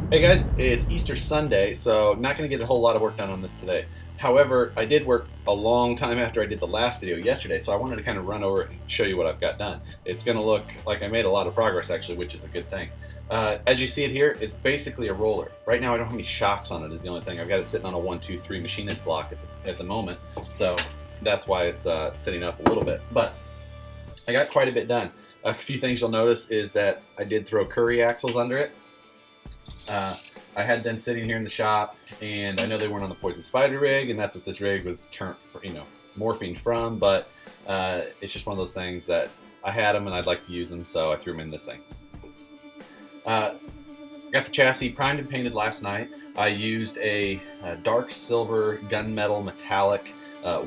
Hey guys, it's Easter Sunday, so not going to get a whole lot of work done on this today. However, I did work a long time after I did the last video yesterday, so I wanted to kind of run over it and show you what I've got done. It's going to look like I made a lot of progress actually, which is a good thing. As you see it here, it's basically a roller. Right now I don't have any shocks on it is the only thing. I've got it sitting on a 1, 2, 3 machinist block at the moment, so that's why it's sitting up a little bit. But I got quite a bit done. A few things you'll notice is that I did throw curry axles under it. I had them sitting here in the shop, and I know they weren't on the Poison Spyder rig, and that's what this rig was morphing from, but it's just one of those things that I had them and I'd like to use them, so I threw them in this thing. Got the chassis primed and painted last night. I used a dark silver gunmetal metallic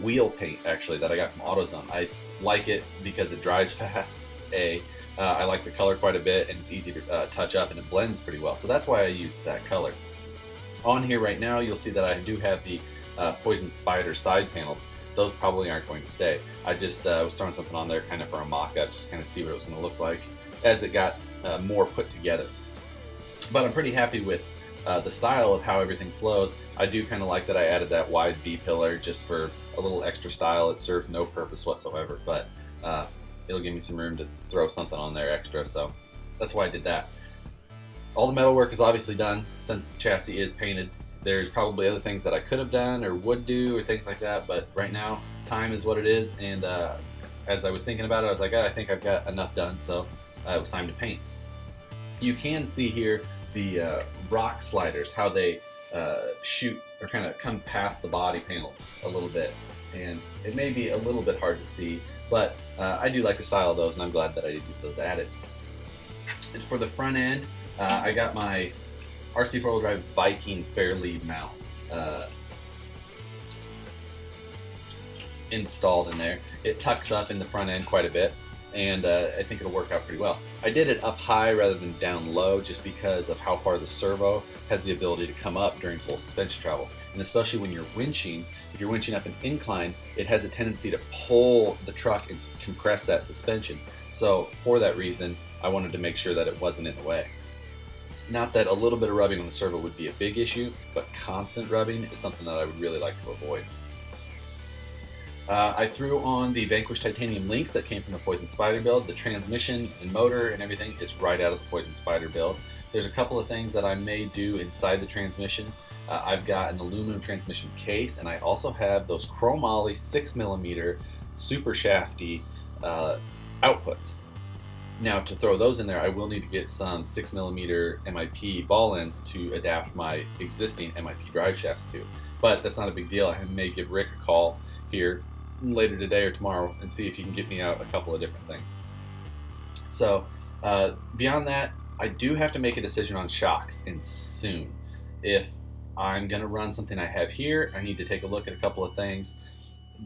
wheel paint, actually, that I got from AutoZone. I like it because it dries fast, I like the color quite a bit, and it's easy to touch up, and it blends pretty well. So that's why I used that color. On here right now, you'll see that I do have the Poison Spyder side panels. Those probably aren't going to stay. I just was throwing something on there kind of for a mock-up, just to kind of see what it was going to look like as it got more put together. But I'm pretty happy with the style of how everything flows. I do kind of like that I added that wide B-pillar just for a little extra style. It serves no purpose whatsoever, but it'll give me some room to throw something on there extra, so that's why I did that. All the metal work is obviously done since the chassis is painted. There's probably other things that I could have done or would do or things like that, but right now time is what it is, and as I was thinking about it, I was like, I think I've got enough done, so it was time to paint. You can see here the rock sliders, how they shoot or kind of come past the body panel a little bit, and it may be a little bit hard to see, but I do like the style of those, and I'm glad that I did get those added. And for the front end, I got my RC 4-wheel drive Viking Fairlead mount installed in there. It tucks up in the front end quite a bit, and I think it'll work out pretty well. I did it up high rather than down low just because of how far the servo has the ability to come up during full suspension travel. And especially when you're winching, if you're winching up an incline, it has a tendency to pull the truck and compress that suspension. So for that reason, I wanted to make sure that it wasn't in the way. Not that a little bit of rubbing on the servo would be a big issue, but constant rubbing is something that I would really like to avoid. I threw on the Vanquish titanium links that came from the Poison Spyder build. The transmission and motor and everything is right out of the Poison Spyder build. There's a couple of things that I may do inside the transmission. I've got an aluminum transmission case, and I also have those chromoly 6mm super shafty outputs. Now, to throw those in there, I will need to get some 6mm MIP ball ends to adapt my existing MIP drive shafts to. But that's not a big deal. I may give Rick a call here later today or tomorrow and see if he can get me out a couple of different things. So beyond that, I do have to make a decision on shocks, and soon. If I'm going to run something I have here, I need to take a look at a couple of things.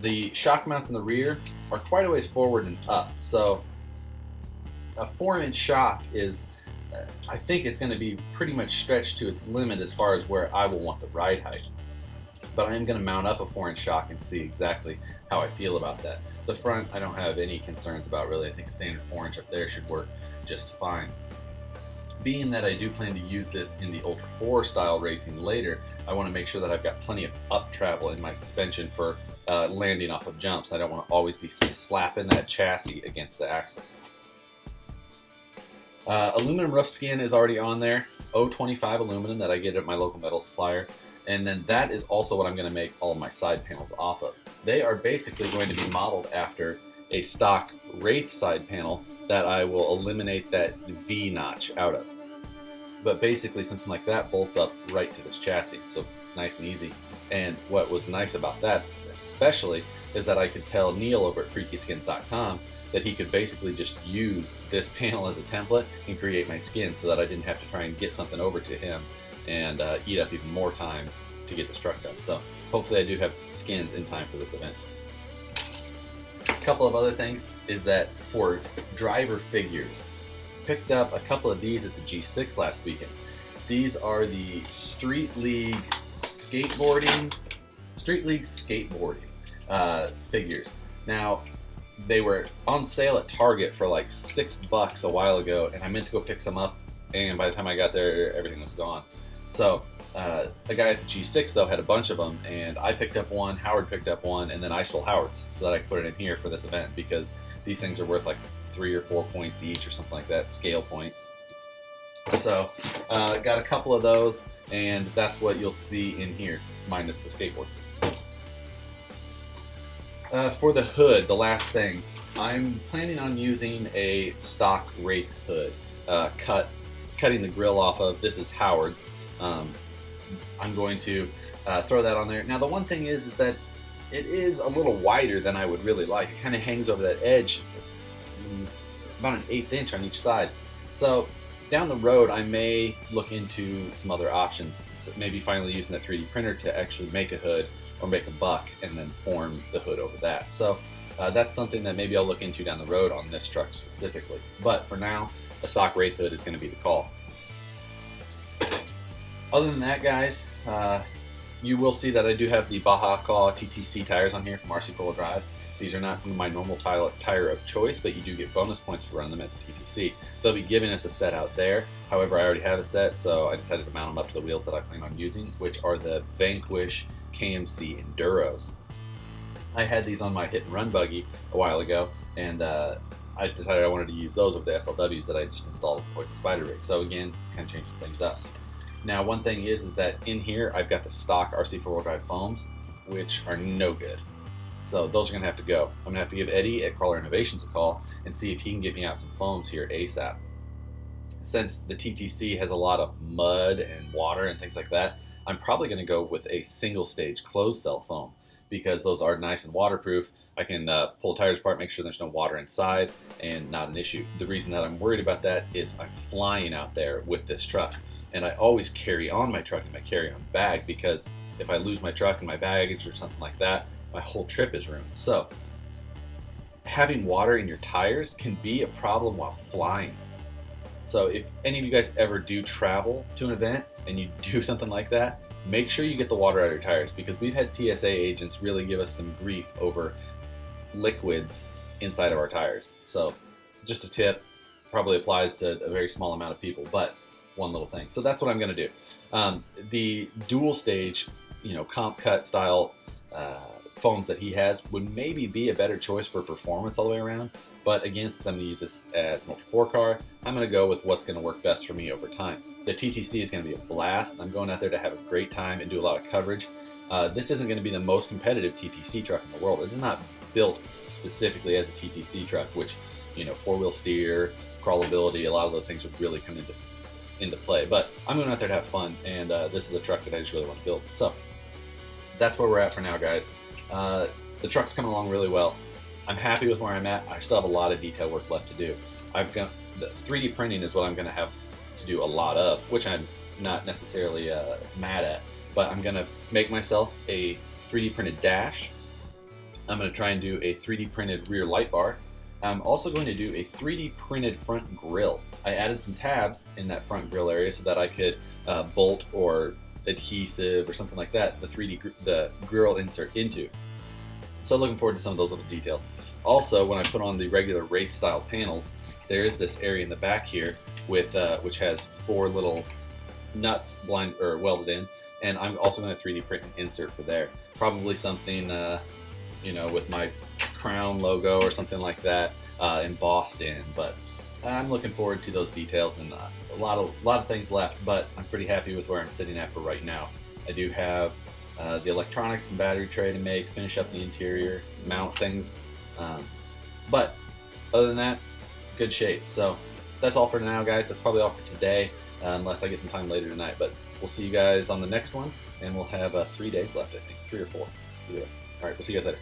The shock mounts in the rear are quite a ways forward and up, so a 4-inch shock is, I think it's going to be pretty much stretched to its limit as far as where I will want the ride height. But I am going to mount up a 4-inch shock and see exactly how I feel about that. The front, I don't have any concerns about really. I think a standard 4-inch up there should work just fine. Being that I do plan to use this in the Ultra 4 style racing later, I want to make sure that I've got plenty of up travel in my suspension for landing off of jumps. I don't want to always be slapping that chassis against the axles. Aluminum roof skin is already on there, 025 aluminum that I get at my local metal supplier. And then that is also what I'm going to make all of my side panels off of. They are basically going to be modeled after a stock Wraith side panel that I will eliminate that V notch out of. But basically something like that bolts up right to this chassis, so nice and easy. And what was nice about that especially is that I could tell Neil over at freakyskins.com that he could basically just use this panel as a template and create my skin so that I didn't have to try and get something over to him and eat up even more time to get this truck done. So hopefully I do have skins in time for this event. A couple of other things is that for driver figures, picked up a couple of these at the G6 last weekend. These are the Street League skateboarding figures. Now, they were on sale at Target for like $6 a while ago, and I meant to go pick some up, and by the time I got there, everything was gone. So a guy at the G6 though had a bunch of them, and I picked up one, Howard picked up one, and then I stole Howard's so that I could put it in here for this event, because these things are worth like 3 or 4 points each or something like that, scale points. So got a couple of those, and that's what you'll see in here, minus the skateboards. For the hood, the last thing, I'm planning on using a stock Wraith hood, cutting the grill off of. This is Howard's. I'm going to throw that on there. Now the one thing is that it is a little wider than I would really like. It kind of hangs over that edge about an 1/8 inch on each side. So down the road I may look into some other options, maybe finally using a 3D printer to actually make a hood or make a buck and then form the hood over that. So that's something that maybe I'll look into down the road on this truck specifically. But for now, a stock Wraith hood is going to be the call. Other than that, guys, you will see that I do have the Baja Claw TTC tires on here from RC 4-wheel drive. These are not my normal tire of choice, but you do get bonus points for running them at the TTC. They'll be giving us a set out there. However, I already have a set, so I decided to mount them up to the wheels that I plan on using, which are the Vanquish KMC Enduros. I had these on my hit and run buggy a while ago, and I decided I wanted to use those over the SLWs that I just installed with the Spyder rig. So again, kind of changing things up. Now, one thing is that in here I've got the stock RC 4-wheel drive foams, which are no good. So those are gonna have to go. I'm gonna have to give Eddie at Crawler Innovations a call and see if he can get me out some foams here ASAP. Since the TTC has a lot of mud and water and things like that, I'm probably gonna go with a single stage closed cell foam, because those are nice and waterproof. I can pull tires apart, make sure there's no water inside, and not an issue. The reason that I'm worried about that is I'm flying out there with this truck, and I always carry on my truck in my carry-on bag, because if I lose my truck and my baggage or something like that, my whole trip is ruined. So having water in your tires can be a problem while flying. So if any of you guys ever do travel to an event and you do something like that, make sure you get the water out of your tires, because we've had TSA agents really give us some grief over liquids inside of our tires. So just a tip, probably applies to a very small amount of people, but one little thing. So that's what I'm going to do. The dual stage, comp cut style foams that he has would maybe be a better choice for performance all the way around. But again, since I'm going to use this as an Ultra 4 car, I'm going to go with what's going to work best for me over time. The TTC is going to be a blast. I'm going out there to have a great time and do a lot of coverage. This isn't going to be the most competitive TTC truck in the world. It is not built specifically as a TTC truck, which, four-wheel steer, crawlability, a lot of those things would really come into play. But I'm going out there to have fun, and this is a truck that I just really want to build. So that's where we're at for now, guys. The truck's coming along really well. I'm happy with where I'm at. I still have a lot of detail work left to do. The 3D printing is what I'm going to have to do a lot of, which I'm not necessarily mad at, but I'm going to make myself a 3D printed dash. I'm going to try and do a 3D printed rear light bar. I'm also going to do a 3D printed front grille. I added some tabs in that front grille area so that I could bolt or adhesive or something like that the grill insert into. So looking forward to some of those little details. Also, when I put on the regular Wraith style panels, there is this area in the back here with which has 4 little nuts welded in, and I'm also going to 3D print an insert for there. Probably something with my Crown logo or something like that embossed in. But I'm looking forward to those details, and a lot of things left. But I'm pretty happy with where I'm sitting at for right now. I do have the electronics and battery tray to make, finish up the interior, mount things. But other than that, good shape. So that's all for now, guys. That's probably all for today, unless I get some time later tonight. But we'll see you guys on the next one, and we'll have 3 days left, I think, 3 or 4. All right, we'll see you guys later.